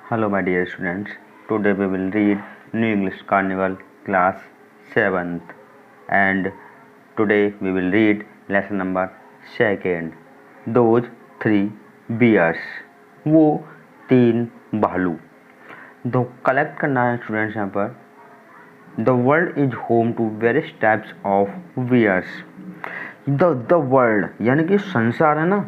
Hello, my dear students. Today we will read New English Carnival class 7th, and today we will read lesson number 2nd. Those three bears. वो तीन भालू. तो collect करना है students यहाँ पर. The world is home to various types of bears. The world यानी कि संसार है ना,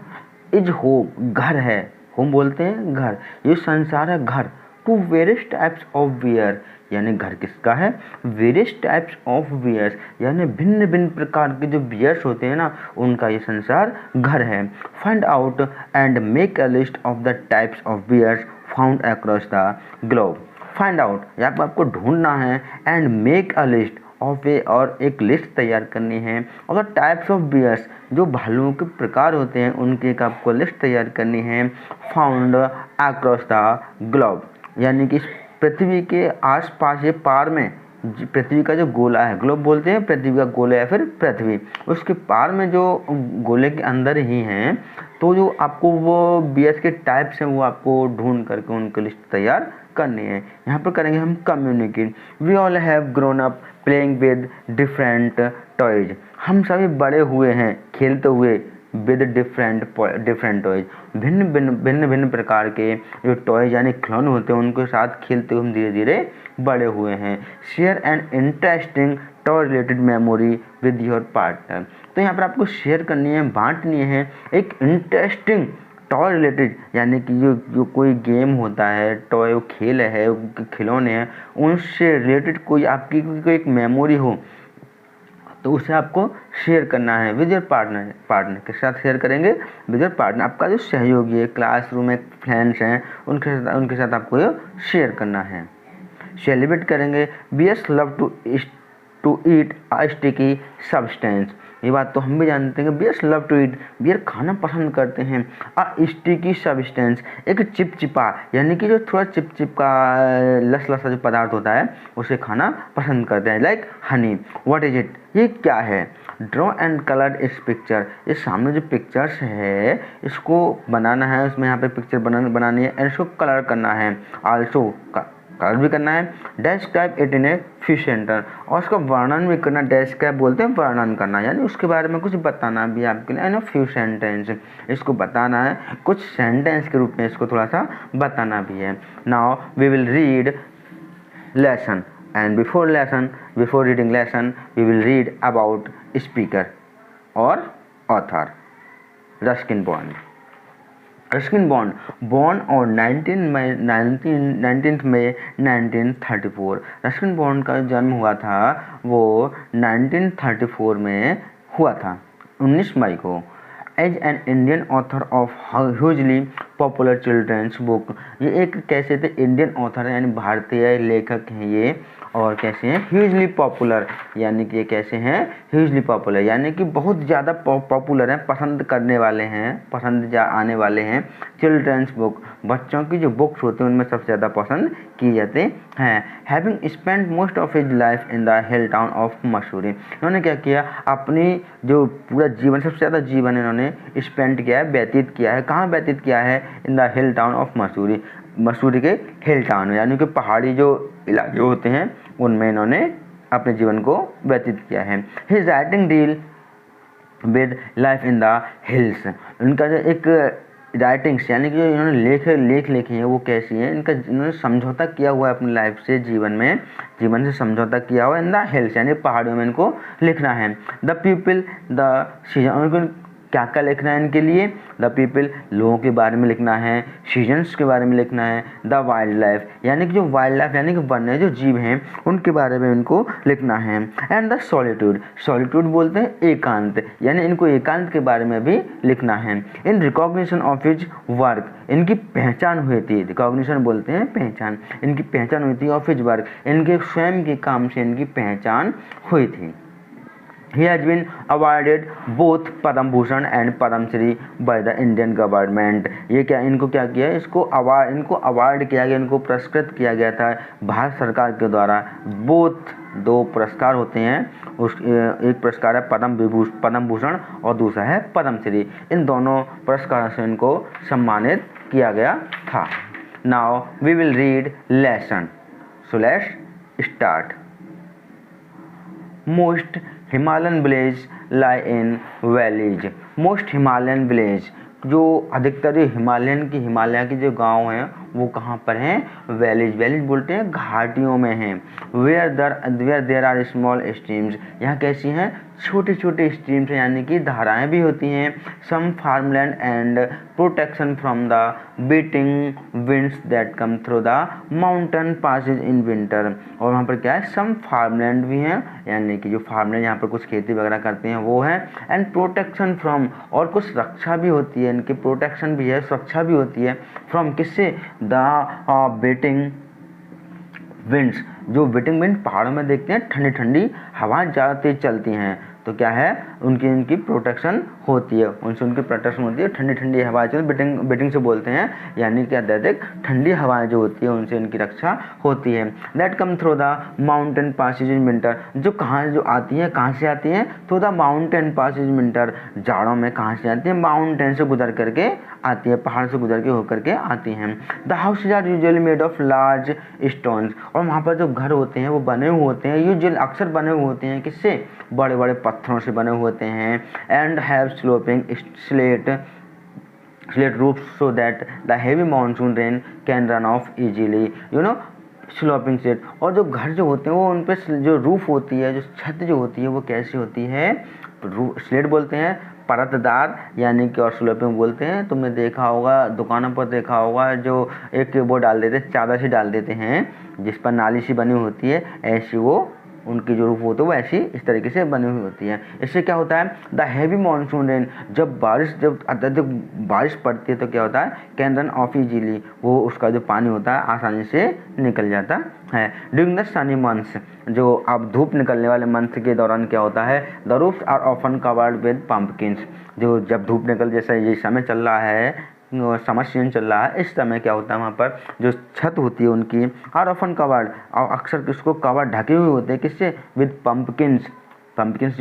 इज होम घर है, होम बोलते हैं घर, ये संसार है घर, to various types of bear यानी घर किसका है, वेरियस टाइप्स ऑफ बियर्स यानी भिन्न भिन्न प्रकार के जो बियर्स होते हैं ना उनका ये संसार घर है. Find out and make a list of the types of bears found across the globe. Find out यहाँ पर आपको ढूंढना है, and make a list of a और एक लिस्ट तैयार करनी है, और टाइप्स ऑफ बियर्स जो भालुओं के प्रकार होते हैं उनकी एक आपको लिस्ट तैयार करनी है. फाउंड अक्रॉस द ग्लोब यानी कि पृथ्वी के आसपास, ये पार में पृथ्वी का जो गोला है, ग्लोब बोलते हैं पृथ्वी का गोला या फिर पृथ्वी, उसके पार में जो गोले के अंदर ही हैं, तो जो आपको वो बियर्स के टाइप्स हैं वो आपको ढूंढ करके उनकी लिस्ट तैयार करनी है. यहाँ पर करेंगे हम communicate. We all have grown up playing with different toys. हम सभी बड़े हुए हैं खेलते हुए विद डिफरेंट टॉयज, भिन्न प्रकार के जो टॉयज यानी खिलौने होते हैं उनके साथ खेलते हुए हम धीरे धीरे बड़े हुए हैं. Share an interesting toy related memory with your partner. तो यहाँ पर आपको शेयर करनी है, बांटनी है एक इंटरेस्टिंग टॉय रिलेटेड यानी कि जो कोई गेम होता है, टॉय खेल है, खिलौने हैं, उनसे रिलेटेड कोई आपकी कोई एक मेमोरी हो तो उसे आपको शेयर करना है विद योर पार्टनर के साथ शेयर करेंगे. विद योर पार्टनर आपका जो सहयोगी है, क्लासरूम में फ्रेंड्स हैं, उनके साथ आपको ये शेयर करना है. सेलिब्रेट करेंगे. Bears love to eat a sticky substance. ये बात तो हम भी जानते हैं कि bears love to eat, bear खाना पसंद करते हैं. अ स्टिकी सब्सटेंस एक चिपचिपा यानी कि जो थोड़ा चिपचिपा लसलसा जो पदार्थ होता है उसे खाना पसंद करते हैं. Like Honey. What is it, ये क्या है. ड्रॉ एंड कलर इस पिक्चर. ये सामने जो पिक्चर्स है इसको बनाना है, उसमें यहाँ पे पिक्चर बनानी है एंड इसको कलर करना है. आल्सो कलर भी करना है. Describe it in a few sentence और उसका वर्णन भी करना. डेस्क्राइब बोलते हैं वर्णन करना यानी उसके बारे में कुछ बताना भी आपके लिए. फ्यू सेंटेंस इसको बताना है, कुछ सेंटेंस के रूप में इसको थोड़ा सा बताना भी है. Now we will read lesson and before reading lesson we will read about speaker और author. Ruskin Bond. Ruskin Bond born और 19th मई 1934. रस्किन बॉन्ड का जन्म हुआ था वो 1934 में हुआ था, 19 मई को. As an Indian author of hugely popular children's book. ये एक कैसे थे इंडियन ऑथर यानी भारतीय लेखक हैं ये, और कैसे हैं ह्यूजली पॉपुलर यानी कि ये कैसे हैं ह्यूजली पॉपुलर यानी कि बहुत ज़्यादा पॉपुलर हैं, पसंद करने वाले हैं, पसंद आने वाले हैं. चिल्ड्रंस बुक बच्चों की जो बुक्स होते हैं उनमें सबसे ज़्यादा पसंद किए जाते हैं. Having spent most of his life in the hill town of Mussoorie. इन्होंने क्या किया, अपनी जो पूरा जीवन सबसे ज़्यादा जीवन इन्होंने स्पेंड किया है, व्यतीत किया है. कहाँ व्यतीत किया है, in the hill town of Mussoorie. Mussoorie के हिल टाउन यानी कि पहाड़ी जो इलाके होते हैं उनमें इन्होंने अपने जीवन को व्यतीत किया है. His writing deal with life in the hills. उनका जो एक राइटिंग्स यानी कि जो इन्होंने लेख लिखे हैं वो कैसी हैं, इनका इन्होंने समझौता किया हुआ है अपनी लाइफ से, जीवन से समझौता किया हुआ इन द हिल्स यानी पहाड़ियों में इनको लिखना है. The people the season. क्या क्या लिखना है इनके लिए, द पीपल लोगों के बारे में लिखना है, सीजन्स के बारे में लिखना है, द वाइल्ड लाइफ यानी कि जो वाइल्ड लाइफ यानी कि वन्य जो जीव हैं उनके बारे में इनको लिखना है. एंड द सॉलिट्यूड बोलते हैं एकांत यानी इनको एकांत के बारे में भी लिखना है. In recognition of his work. इनकी पहचान हुई थी, रिकॉग्निशन बोलते हैं पहचान, इनकी पहचान हुई थी ऑफ हिज वर्क, इनके स्वयं के काम से इनकी पहचान हुई थी. He has been awarded both Padma Bhushan and Padma Shri by the Indian government. ये क्या इनको क्या किया, इनको अवार्ड किया गया, इनको पुरस्कृत किया गया था भारत सरकार के द्वारा. बोथ दो पुरस्कार होते हैं, एक पुरस्कार है पद्म भूषण और दूसरा है पद्म श्री. इन दोनों पुरस्कारों से इनको सम्मानित किया गया था. Now we will read lesson. So let's start. Most Himalayan villages lie in valleys. Most Himalayan village, जो अधिकतर हिमालय की जो गांव हैं वो कहाँ पर हैं? वैलीज। वैलीज बोलते हैं घाटियों में हैं। Where there are small streams, यहाँ कैसी हैं? छोटे छोटे स्ट्रीम्स हैं, यानी कि धाराएं भी होती हैं। Some farmland and protection from the beating winds that come through the mountain passes in winter. और वहाँ पर क्या है? सम फार्मलैंड भी हैं, यानी कि जो फार्मलैंड यहाँ पर कुछ खेती वगैरह करते हैं वो है। एंड प्रोटेक्शन फ्रॉम, और कुछ रक्षा भी होती है, इनकी प्रोटेक्शन भी है, सुरक्षा भी होती है। फ्रॉम किससे? द बीटिंग विंड्स, जो बीटिंग विंड पहाड़ों में देखते हैं ठंडी ठंडी हवाएं ज़्यादा तेज चलती हैं, तो क्या है? उनकी प्रोटेक्शन होती है, उनसे उनकी प्रोटेक्शन होती है। ठंडी ठंडी हवाएं चलती, बीटिंग से बोलते हैं, यानी कि अत्यधिक ठंडी हवाएं जो होती है उनसे इनकी रक्षा होती है। That come through the mountain passes in winter, जो आती हैं, कहाँ से आती हैं? Through the mountain passes in winter, जाड़ों में कहाँ से आती हैं? माउंटेन से गुजर करके आती है, पहाड़ से गुजर के होकर के आती हैं। The houses are usually made of large stones, और वहाँ पर जो घर होते हैं वो बने हुए होते हैं, यूजुअली अक्सर बने हुए होते हैं किससे? बड़े बड़े पत्थरों से बने हुए होते हैं। And have sloping slate roof so that the heavy monsoon rain can run of easily, sloping slate. और जो घर जो होते हैं वो उन पर जो रूफ होती है, जो छत जो होती है वो कैसी होती है? स्लेट बोलते हैं, परतदार, यानी कि और स्लोपिंग बोलते हैं। तुमने देखा होगा, दुकानों पर देखा होगा, जो एक वो डाल देते हैं, चादर सी डाल देते हैं जिस पर नाली सी बनी होती है, ऐसी वो उनकी जो रूफ होती है वो ऐसी इस तरीके से बनी हुई होती है। इससे क्या होता है? द हैवी मानसून रेन, जब अत्यधिक बारिश पड़ती है तो क्या होता है? कैन रन ऑफ इजीली, वो उसका जो पानी होता है आसानी से निकल जाता है। ड्यूरिंग द सनी मंथ्स, जो अब धूप निकलने वाले मंथ के दौरान क्या होता है? The roofs are often covered with pumpkins, जो जब धूप निकल, जैसा ये समय चल रहा है, समर सीजन चल रहा है, इस समय क्या होता है? वहाँ पर जो छत होती है उनकी आर ऑफन कवर्ड, और अक्सर किसको कवर ढके हुए होते हैं, किससे? विद पंपकिन्स। पंपकिन्स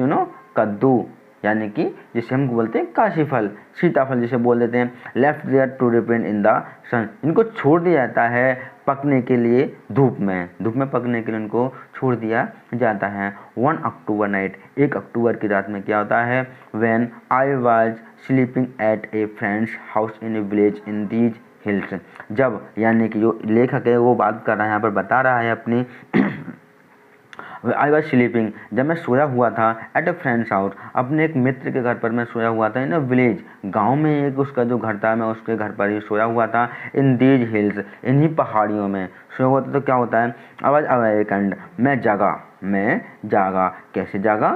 कद्दू, यानी कि जिसे हम बोलते हैं काशीफल, सीताफल जिसे बोल देते हैं। Left there to ripen in the sun, इनको छोड़ दिया जाता है पकने के लिए धूप में पकने के लिए इनको छोड़ दिया जाता है। 1 अक्टूबर नाइट, 1 अक्टूबर की रात में क्या होता है? When I was sleeping at A friends house in A village in these hills, जब, यानी कि जो लेखक है वो बात कर रहा है, यहाँ पर बता रहा है अपनी आई वॉज स्लीपिंग, जब मैं सोया हुआ था, एट अ फ्रेंड्स हाउस, अपने एक मित्र के घर पर मैं सोया हुआ था। इन अ विलेज, गांव में एक उसका जो घर था, मैं उसके घर पर ही सोया हुआ था। इन दीज हिल्स, इन्हीं पहाड़ियों में सोया हुआ था। तो क्या होता है? आई वॉज अवेकन्ड, मैं जागा। कैसे जागा?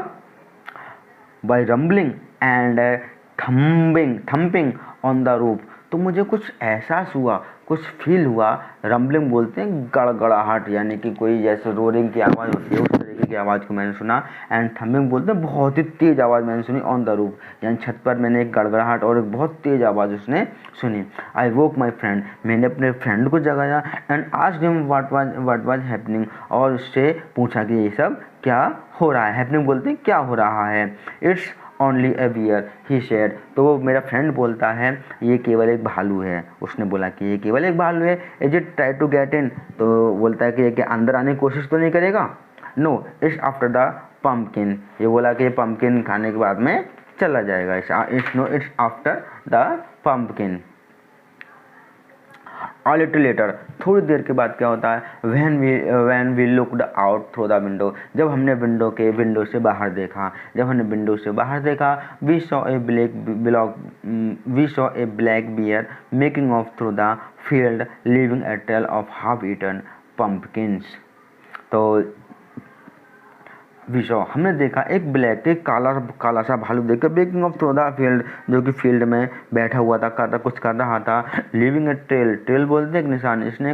By rumbling and thumping on the roof, तो मुझे कुछ एहसास हुआ, कुछ फील हुआ। रम्बलिंग बोलते हैं गड़गड़ाहट, यानी कि कोई जैसे रोरिंग की आवाज़ होती है उस तरीके की आवाज़ को मैंने सुना। एंड थम्बिंग बोलते हैं बहुत ही तेज़ आवाज़ मैंने सुनी ऑन द रूफ, यानी छत पर मैंने एक गड़गड़ाहट और एक बहुत तेज़ आवाज़ उसने सुनी। आई वोक माई फ्रेंड, मैंने अपने फ्रेंड को जगाया। And asked him what was happening, और उससे पूछा कि ये सब क्या हो रहा है। हैपनिंग बोलते हैं क्या हो रहा है। It's only a bear he said, तो वो मेरा फ्रेंड बोलता है ये केवल एक भालू है। उसने बोला कि ये केवल एक भालू है। Is it try to get in, तो बोलता है कि ये अंदर आने की कोशिश तो नहीं करेगा। No, it's after the pumpkin, ये बोला कि ये पम्पकिन खाने के बाद में चला जाएगा। It's after the pumpkin. A little later, थोड़ी देर के बाद क्या होता है? when we looked out through the window, जब हमने विंडो से बाहर देखा, we saw a black bear making off through the field leaving a trail of half eaten pumpkins। तो विशो, हमने देखा एक काला सा भालू देखकर baking of through the field, जो कि फील्ड में बैठा हुआ था, कुछ कर रहा था। लिविंग ए ट्रेल बोलते हैं एक निशान, उसने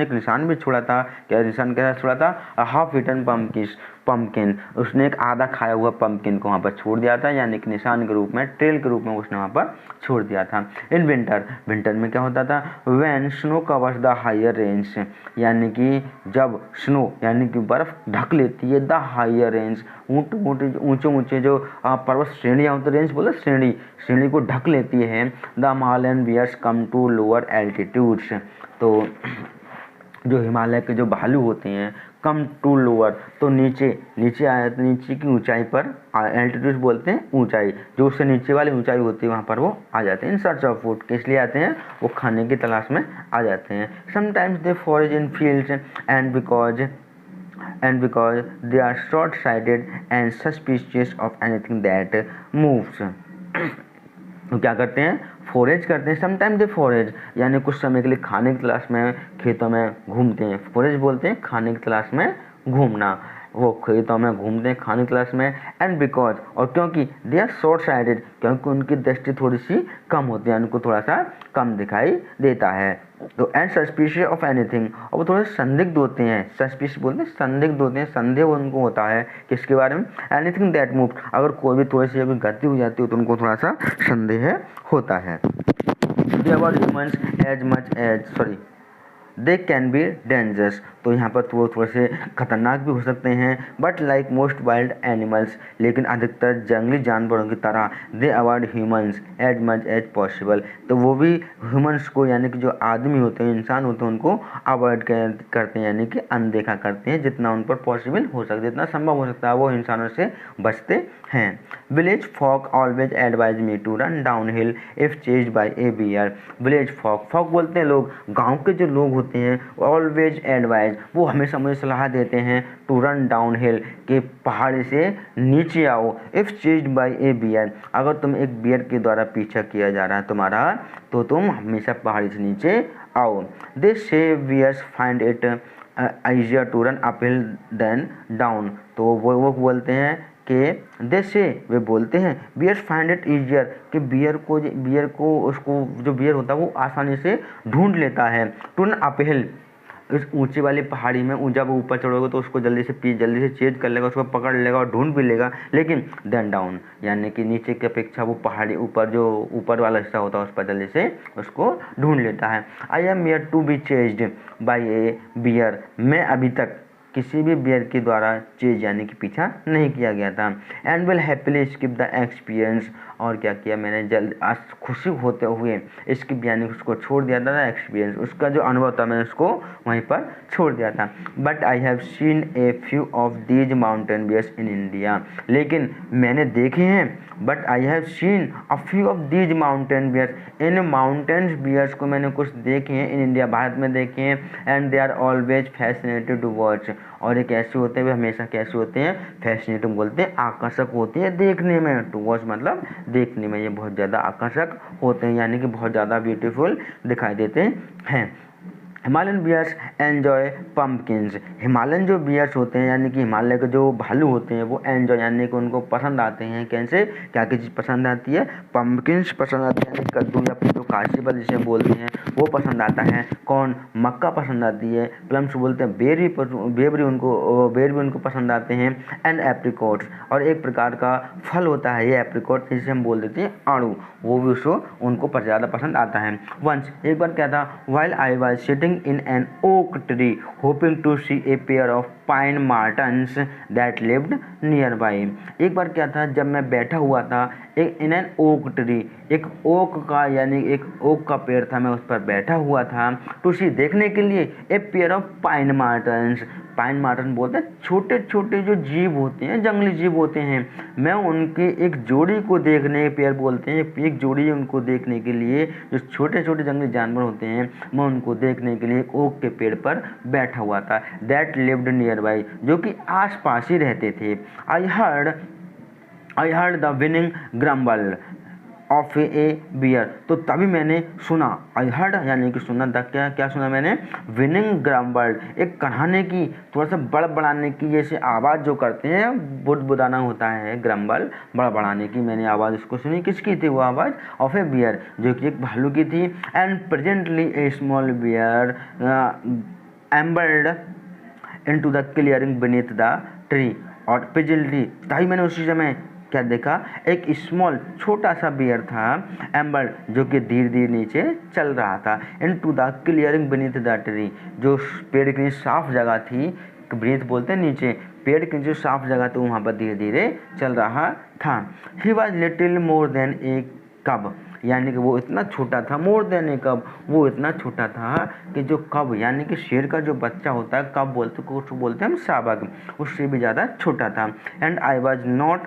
एक निशान भी छोड़ा था। क्या निशान कैसा छोड़ा था? हाफ ईटन पम्पकिन, पम्पकिन, उसने एक आधा खाया हुआ पम्पकिन को वहाँ पर छोड़ दिया था, यानी कि निशान के रूप में, ट्रेल के रूप में उसने वहाँ पर छोड़ दिया था। इन विंटर, विंटर में क्या होता था, when snow covers the higher range, यानी कि जब स्नो यानी कि बर्फ ढक लेती है द हायर रेंज, ऊंचे ऊंचे जो पर्वत श्रेणियाँ होती, रेंज बोले श्रेणी, श्रेणी को ढक लेती है। The Himalayan bears come to lower altitudes, तो जो हिमालय के जो भालू होते हैं, कम टू लोअर, तो नीचे आए, नीचे की ऊंचाई पर, एल्टीट्यूड बोलते हैं ऊंचाई, जो उससे नीचे वाली ऊंचाई होती है वहाँ पर वो आ जाते हैं। इन सर्च ऑफ फूड, किस लिए आते हैं, वो खाने की तलाश में आ जाते हैं। Sometimes they forage in fields and because they are short-sighted and suspicious of anything that moves, तो क्या करते हैं, फॉरेज करते हैं। समटाइम दे फॉरेज, यानी कुछ समय के लिए खाने की तलाश में खेतों में घूमते हैं। फॉरेज बोलते हैं खाने की तलाश में घूमना, वो खेतों में घूमते हैं खाने की तलाश में। एंड बिकॉज, और क्योंकि दे आर शॉर्ट साइडेड, क्योंकि उनकी दृष्टि थोड़ी सी कम होती है, उनको थोड़ा सा कम दिखाई देता है। तो एंड सस्पिशियस ऑफ एनीथिंग, और वो थोड़े संदिग्ध होते हैं, सस्पिशियस बोलते हैं संदिग्ध होते हैं, संदेह उनको होता है किसके बारे में, एनीथिंग दैट मूव, अगर कोई भी थोड़ी सी अभी गति हो जाती है तो उनको थोड़ा सा संदेह होता है। They about humans as much as, sorry, they can be dangerous, तो यहाँ पर वो थोड़े से खतरनाक भी हो सकते हैं। But like most wild animals, लेकिन अधिकतर जंगली जानवरों की तरह, they avoid humans as much as possible, तो वो भी ह्यूमंस को, यानी कि जो आदमी होते हैं, इंसान होते हैं, उनको अवॉइड करते हैं, यानी कि अनदेखा करते हैं, जितना उन पर पॉसिबल हो सकता है, जितना संभव हो सकता है वो इंसानों से बचते हैं। Village folk always advise me to run down hill if chased by a bear, village folk, folk बोलते हैं लोग, गाँव के जो लोग होते हैं, ऑलवेज एडवाइज, वो हमेशा मुझे सलाह देते हैं, टू रन डाउन हिल, कि पहाड़ी से नीचे आओ, if chased by a bear, अगर तुम एक बियर के द्वारा पीछा किया जा रहा है तुम्हारा, तो तुम हमेशा पहाड़ी से नीचे आओ। They say bears find it easier to run up hill then down, तो वो बोलते हैं कि दे से, वे बोलते हैं, बियर्स फाइंड इट ईजियर, कि बियर को उसको जो बियर होता है वो आसानी से ढूंढ लेता है। टू रन अप हिल, इस ऊंची वाली पहाड़ी में जब ऊपर चढ़ोगे तो उसको जल्दी से चेज कर लेगा, उसको पकड़ लेगा और ढूंढ भी लेगा, लेकिन देन डाउन, यानी कि नीचे की अपेक्षा वो पहाड़ी ऊपर, जो ऊपर वाला हिस्सा होता है उस पर जल्दी से उसको ढूंढ लेता है। I am here to be chased by a bear, मैं अभी तक किसी भी बियर के द्वारा चेज यानी कि पीछा नहीं किया गया था। And will happily skip the experience, और क्या किया मैंने, जल्द आज खुशी होते हुए स्किप यानी उसको छोड़ दिया था, एक्सपीरियंस, उसका जो अनुभव था मैंने उसको वहीं पर छोड़ दिया था। But I have seen a few of these mountain bears in India, लेकिन मैंने देखे हैं, but I have seen a few of these mountain bears, इन माउंटेन्स बियर्स को मैंने कुछ देखे हैं इन इंडिया, भारत में देखे हैं। And they are always fascinated to watch, और ये कैसे होते हैं, वे हमेशा कैसे होते हैं, फैसिनेटिंग बोलते हैं, आकर्षक होते हैं देखने में, टू वॉच मतलब देखने में, ये बहुत ज़्यादा आकर्षक होते हैं, यानी कि बहुत ज़्यादा ब्यूटीफुल दिखाई देते हैं। Himalayan bears enjoy pumpkins, Himalayan जो बियर्स होते हैं यानी कि हिमालय के जो भालू होते हैं वो एन्जॉय यानी कि उनको पसंद आते हैं, कैसे, क्या क्या चीज़ पसंद आती है, पम्पकिन्स पसंद आती है, यानी कद्दू या फिर जो काशीफल जिसे बोलते हैं वो पसंद आता है। कौन, मक्का पसंद आती है। प्लम्स बोलते हैं बेरी भी उनको पसंद आते हैं। एंड एप्रिकॉट्स, और एक प्रकार का फल होता है ये एप्रिकॉट, जिसे हम बोल देते हैं आड़ू, वो भी उनको पर ज़्यादा पसंद आता है। वंस, एक बार क्या था, while I was sitting in an oak tree hoping to see a pair of pine martens that lived nearby, एक बार क्या था, जब मैं बैठा हुआ था एक इन एन ओक ट्री, एक ओक का यानी एक ओक का पेड़ था, मैं उस पर बैठा हुआ था, टू सी देखने के लिए, a pair of pine martens, pine marten बोलते हैं छोटे छोटे जो जीव होते हैं, जंगली जीव होते हैं, मैं उनके एक जोड़ी को देखने, पेयर बोलते हैं, एक जोड़ी उनको देखने के लिए, जो छोटे छोटे जंगली जानवर होते हैं, मैं उनको देखने के लिए एक ओक के पेड़ पर बैठा हुआ था। दैट लिव्ड नियर बाई, जो कि आस पास ही रहते थे। I heard the whining grumble of a bear, तो तभी मैंने सुना, आई हर्ड यानी कि सुना, था क्या सुना मैंने, विनिंग ग्रम्बल, एक कढ़ाने की, थोड़ा सा बड़बड़ाने की जैसे आवाज़ जो करते हैं, बुदबुदाना होता है, ग्रम्बल बड़बड़ाने की, मैंने आवाज़ उसको सुनी, किसकी थी वो आवाज़, ऑफ ए बियर, जो कि एक भालू की थी। And presently a small bear ambled into the clearing beneath the tree, और प्रेजेंटली तभी मैंने उसी समय क्या देखा, एक स्मॉल छोटा सा बियर था, एम्बर जो कि धीरे धीरे नीचे चल रहा था, into the clearing beneath the tree, जो पेड़ की साफ जगह थी, बीनीथ बोलते हैं नीचे, पेड़ की जो साफ जगह थी वहाँ पर धीरे धीरे चल रहा था। He was little more than a cub, यानी कि वो इतना छोटा था, मोर देन ए कब, वो इतना छोटा था कि जो कब यानी कि शेर का जो बच्चा होता है, कब बोलते उसको बोलते हैं हम शावक, उससे भी ज़्यादा छोटा था। And I was not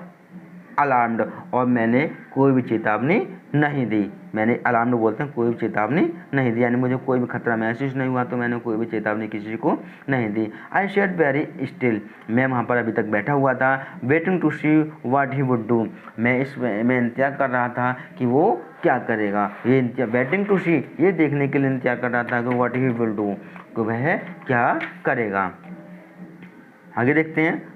alarmed, और मैंने कोई भी चेतावनी नहीं दी, मैंने अलार्म्ड बोलते हैं कोई भी चेतावनी नहीं दी, यानी मुझे कोई भी खतरा महसूस नहीं हुआ तो मैंने कोई भी चेतावनी किसी को नहीं दी। आई सेट वेरी स्टिल, मैं वहाँ पर अभी तक बैठा हुआ था, waiting to see what he would do, मैं इंतजार कर रहा था कि वो क्या करेगा, ये वेटिंग टू सी, ये देखने के लिए इंतजार कर रहा था कि व्हाट ही विल डू, कि वह क्या करेगा। आगे देखते हैं।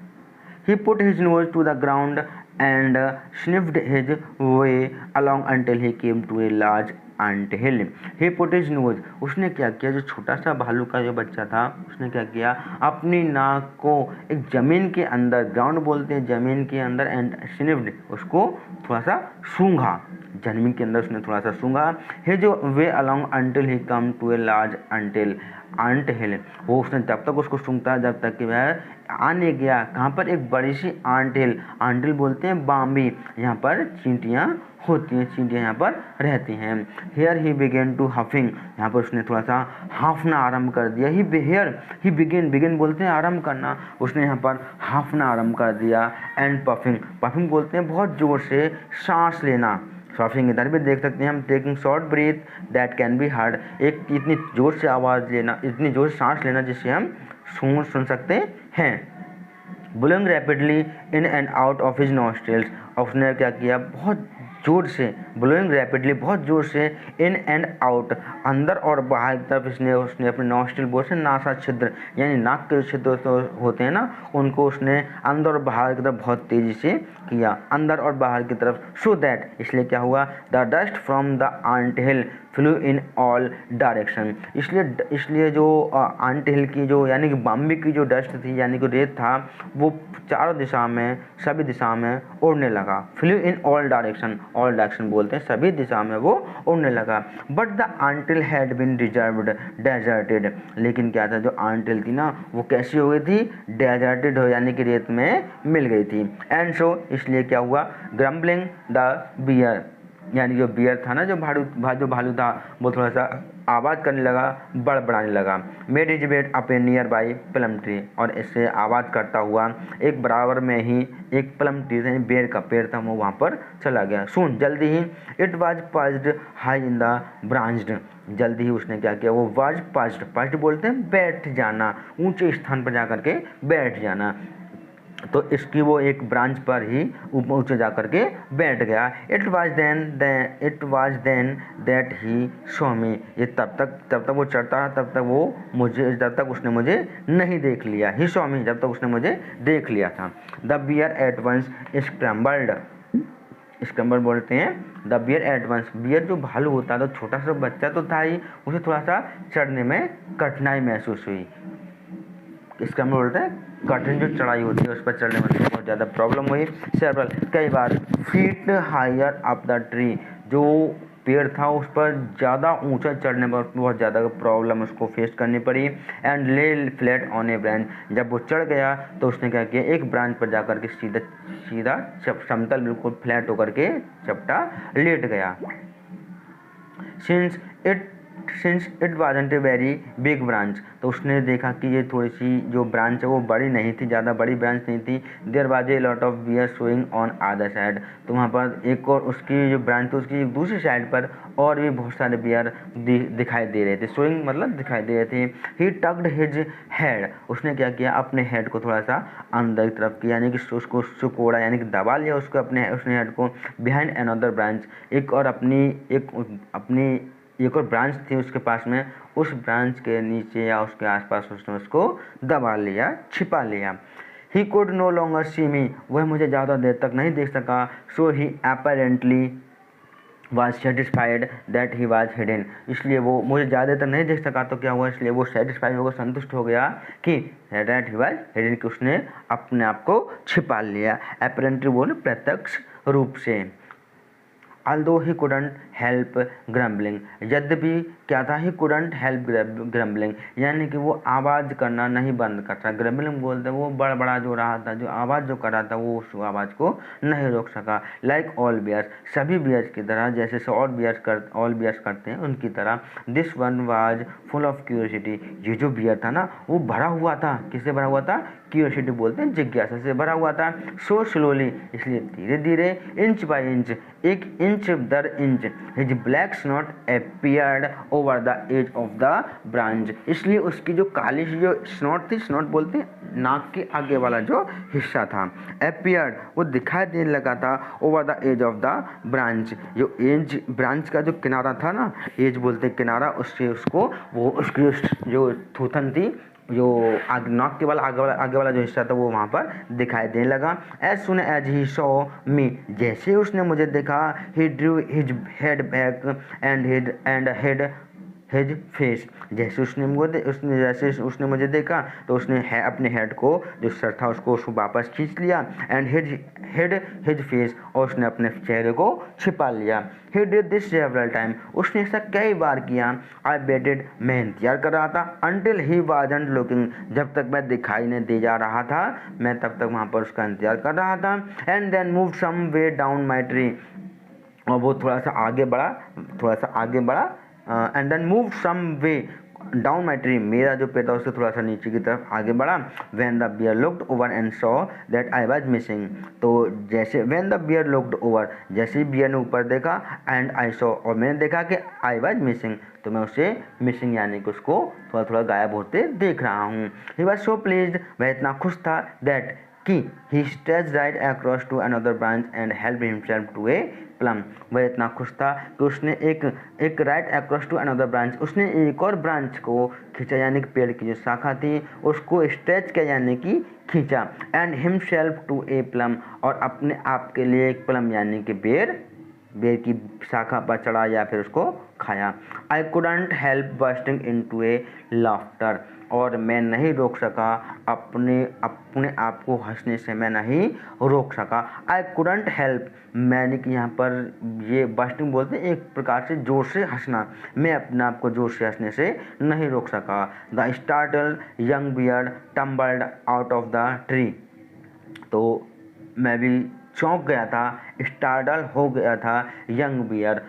He put his nose to the ground and sniffed his way along until he came to a large ant hill. He put his nose, उसने क्या किया, जो छोटा सा भालू का जो बच्चा था उसने क्या किया, अपनी नाक को एक ज़मीन के अंदर, ग्राउंड बोलते हैं ज़मीन के अंदर, एंड स्निफ्ड, उसको थोड़ा सा सूंघा, ज़मीन के अंदर उसने थोड़ा सा सूंघा। His way along until he come to a large ant hill, वो उसने तब तक उसको सूंघता जब तक कि वह आने गया कहाँ पर, एक बड़ी सी आंट हिल, आंट हिल बोलते हैं बाम्बी, यहाँ पर चींटियाँ होती हैं, चींटियाँ यहाँ पर रहती हैं। हेयर ही बिगेन टू हफिंग, यहाँ पर उसने थोड़ा सा हाफना आरंभ कर दिया। ही बिगिन बोलते हैं आरंभ करना, उसने यहाँ पर हाफना आरंभ कर दिया। एंड पफिंग बोलते हैं बहुत ज़ोर से सांस लेना, शॉफिंग इधर भी देख सकते हैं हम, taking short breath that can be heard, एक इतनी जोर से आवाज़ लेना, इतनी जोर से सांस लेना जिससे हम सुन सकते हैं। Blowing rapidly in and out of his nostrils, उसने क्या किया, बहुत जोर से, ब्लोइंग रैपिडली बहुत जोर से, इन एंड आउट अंदर और बाहर की तरफ उसने अपने नॉस्ट्रिल बोल से नासा छिद्र, यानी नाक के छिद्र तो होते हैं ना, उनको उसने अंदर और बाहर की तरफ बहुत तेज़ी से किया, अंदर और बाहर की तरफ। सो दैट, इसलिए क्या हुआ, the dust from the ant hill flew in all direction, इसलिए जो आंट हिल की जो यानी कि बॉम्बे की जो डस्ट थी यानी कि रेत था, वो चारों दिशा में, सभी दिशा में उड़ने लगा। फ्लू इन ऑल डायरेक्शन बोलते हैं सभी दिशा में वो उड़ने लगा। But the anthill had been deserted, लेकिन क्या था, जो आंटिल थी ना वो कैसी हो गई थी, डेजर्टेड हो, यानी कि रेत में मिल गई थी। एंड सो, इसलिए क्या हुआ, ग्रम्बलिंग द बियर, यानी जो बियर था ना, जो भालू था, वो थोड़ा सा आवाज़ करने लगा, बड़बड़ाने लगा। Made his bed up A near by plum tree, और इससे आवाज़ करता हुआ एक बराबर में ही एक प्लम ट्री यानी बेर का पेड़ था, वो वहाँ पर चला गया। सुन, जल्दी ही, it was perched high in the branches, जल्दी ही उसने क्या किया, वो वाज पर्च्ड बोलते हैं बैठ जाना, ऊंचे स्थान पर जा कर के बैठ जाना, तो इसकी वो एक ब्रांच पर ही ऊंचे जा कर के बैठ गया। It was then that he saw me, ये तब तक वो चढ़ता रहा, जब तक उसने मुझे नहीं देख लिया। ही सॉ मी, जब तक उसने मुझे देख लिया था। The bear at once scrambled बोलते हैं the bear at once, bear जो भालू होता है तो छोटा सा बच्चा तो था ही, उसे थोड़ा सा चढ़ने में कठिनाई महसूस हुई। स्क्रम्बल बोलते हैं कठिन जो चढ़ाई होती है उस पर चढ़ने में बहुत ज़्यादा प्रॉब्लम हुई। सेवरल, कई बार, feet higher up the tree, जो पेड़ था उस पर ज़्यादा ऊंचा चढ़ने पर बहुत ज़्यादा प्रॉब्लम उसको फेस करनी पड़ी। एंड ले फ्लैट ऑन ए ब्रांच, जब वो चढ़ गया तो उसने क्या किया, एक ब्रांच पर जाकर के सीधा समतल बिल्कुल फ्लैट होकर के चपटा लेट गया। Since it wasn't a very big branch, तो उसने देखा कि ये थोड़ी सी जो ब्रांच है वो बड़ी नहीं थी, ज़्यादा बड़ी ब्रांच नहीं थी। There was a lot of bear showing on other side, तो वहाँ पर एक और उसकी जो ब्रांच थी उसकी दूसरी साइड पर और भी बहुत सारे बियर दिखाई दे रहे थे। शोइंग मतलब दिखाई दे रहे थे। ही टक्ड हिज हेड, उसने क्या किया, अपने हेड को थोड़ा सा अंदर की तरफ किया, यानी कि उसको सुकोड़ा, यानी कि दबा लिया उसको, उसने हेड को बिहाइंड अनदर ब्रांच, एक और ब्रांच थी उसके पास में, उस ब्रांच के नीचे या उसके आसपास उसने उसको दबा लिया, छिपा लिया। He could no longer see me, वह मुझे ज़्यादा देर तक नहीं देख सका। So he was satisfied that he was hidden, इसलिए वो मुझे ज़्यादातर नहीं देख सका तो क्या हुआ, इसलिए वो सेटिस्फाइड होकर संतुष्ट हो गया कि दैट ही वॉज हिडन, कि उसने अपने आप को छिपा लिया। एपरेंटली बोले प्रत्यक्ष रूप से। Although he couldn't help grumbling, यद्यपि क्या था, he couldn't help grumbling, यानी कि वो आवाज़ करना नहीं बंद करता। ग्रम्बलिंग बोलते वो बड़बड़ा जो रहा था, जो आवाज़ जो कर रहा था, वो उस आवाज़ को नहीं रोक सका। लाइक ऑल बियर्स, सभी बियर्स की तरह, जैसे ऑल बियर्स करते हैं उनकी तरह। This one was full of curiosity, ये जो बियर था ना वो भरा हुआ था, किससे भरा हुआ था, क्यूरियोसिटी बोलते हैं, जिज्ञासा से भरा हुआ था। सो स्लोली, इसलिए धीरे धीरे, इंच बाय इंच, एक इंच दर inch, his black snout appeared over the edge of the branch, इसलिए उसकी जो काली सी जो स्नॉट थी, स्नॉट बोलते हैं नाक के आगे वाला जो हिस्सा था, अपीयर्ड वो दिखाई देने लगा था, over the edge of the branch, जो एज ब्रांच का जो किनारा था ना, एज बोलते हैं किनारा, उससे उसको वो उसकी जो थूथन थी, जो नाक के वाला आगे वाला जो हिस्सा था वो वहाँ पर दिखाई देने लगा। As soon as he saw me, जैसे ही उसने मुझे देखा, he drew his head back and hid his face, जैसे उसने मुझे देखा तो उसने अपने हेड को, जो सर था उसको वापस खींच लिया, एंड हिज फेस, और उसने अपने चेहरे को छिपा लिया। He did this several time, उसने ऐसा कई बार किया। आई वेटेड, मैं इंतजार कर रहा था, अंटिल ही वाजंट लुकिंग, जब तक मैं दिखाई नहीं दे जा रहा था, मैं तब तक वहाँ पर उसका इंतजार कर रहा था। And then move some way down my tree, और वो थोड़ा सा आगे बढ़ा, and then move some way down my tree, मेरा जो पेड़ था उससे थोड़ा सा नीचे की तरफ आगे बढ़ा। When the bear looked over and saw that I was missing, तो जैसे when the bear looked over, जैसे ही बियर ने ऊपर देखा, एंड आई सॉ, और मैंने देखा कि आई वाज मिसिंग, तो मैं उसे मिसिंग यानी कि उसको थोड़ा थोड़ा गायब होते देख रहा हूँ। ही वाज सो प्लीज्ड, वह इतना खुश था, दैट कि he stretched right across to another branch and helped himself to a plum, वह इतना खुश था कि उसने एक right across to another branch, उसने एक और ब्रांच को खींचा, यानी कि पेड़ की जो शाखा थी उसको स्ट्रेच किया यानी कि खींचा, and himself to a plum, और अपने आप के लिए एक प्लम यानी कि बेर की शाखा पर चढ़ा या फिर उसको खाया। I couldn't help bursting into A laughter, और मैं नहीं रोक सका, अपने आप को हंसने से मैं नहीं रोक सका। आई कुडंट हेल्प, मैंने कि यहाँ पर ये बर्स्टिंग बोलते हैं एक प्रकार से जोर से हंसना, मैं अपने आप को जोर से हंसने से नहीं रोक सका। The startle young beard tumbled out of the tree, तो मैं भी चौंक गया था, स्टार्टल हो गया था। यंग बियर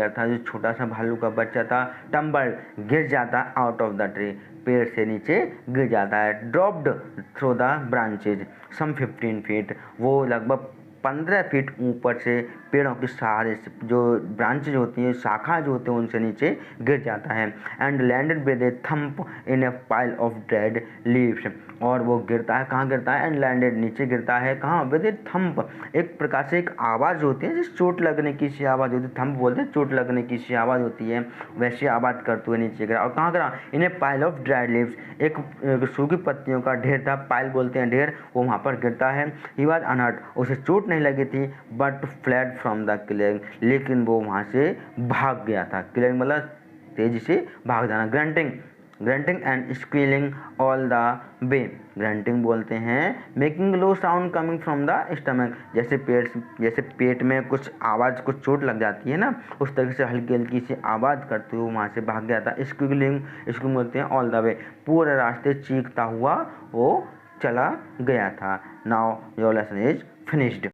था, जो छोटा सा भालू का बच्चा था, टम्बल गिर जाता, आउट ऑफ द ट्री, पेड़ से नीचे गिर जाता है। Dropped through the branches some 15 feet, वो लगभग 15 फीट ऊपर से पेड़ों के सहारे से, जो ब्रांचेज होती हैं, शाखा जो होते हैं, उनसे नीचे गिर जाता है। And landed with A thump in a pile of dead leaves, और वो गिरता है, कहाँ गिरता है, एंड लैंडेड, नीचे गिरता है, कहाँ, विद ए थंप, एक प्रकार से एक आवाज़ होती है जिस चोट लगने की सी आवाज़ होती है, थंप बोलते हैं चोट लगने की सी आवाज़ होती है, वैसी आवाज़ करते हुए नीचे गिरा। और कहाँ गिरा, in a pile of dried leaves, एक सूखी पत्तियों का ढेर था, पाइल बोलते हैं ढेर, वो वहाँ पर गिरता है। ही वाज अनहर्ट, उसे चोट नहीं लगी थी, but fled from the clearing, लेकिन वो वहाँ से भाग गया था। क्लियरिंग मतलब तेजी से भाग जाना। Grunting and squealing all the way, grunting बोलते हैं making low sound coming from the stomach, जैसे पेट में कुछ आवाज़, कुछ चोट लग जाती है ना, उस तरह से हल्की हल्की सी आवाज़ करते हुए वहाँ से भाग गया था। स्क्वीलिंग बोलते हैं ऑल द वे, पूरे रास्ते चीखता हुआ वो चला गया था। Now your lesson is finished.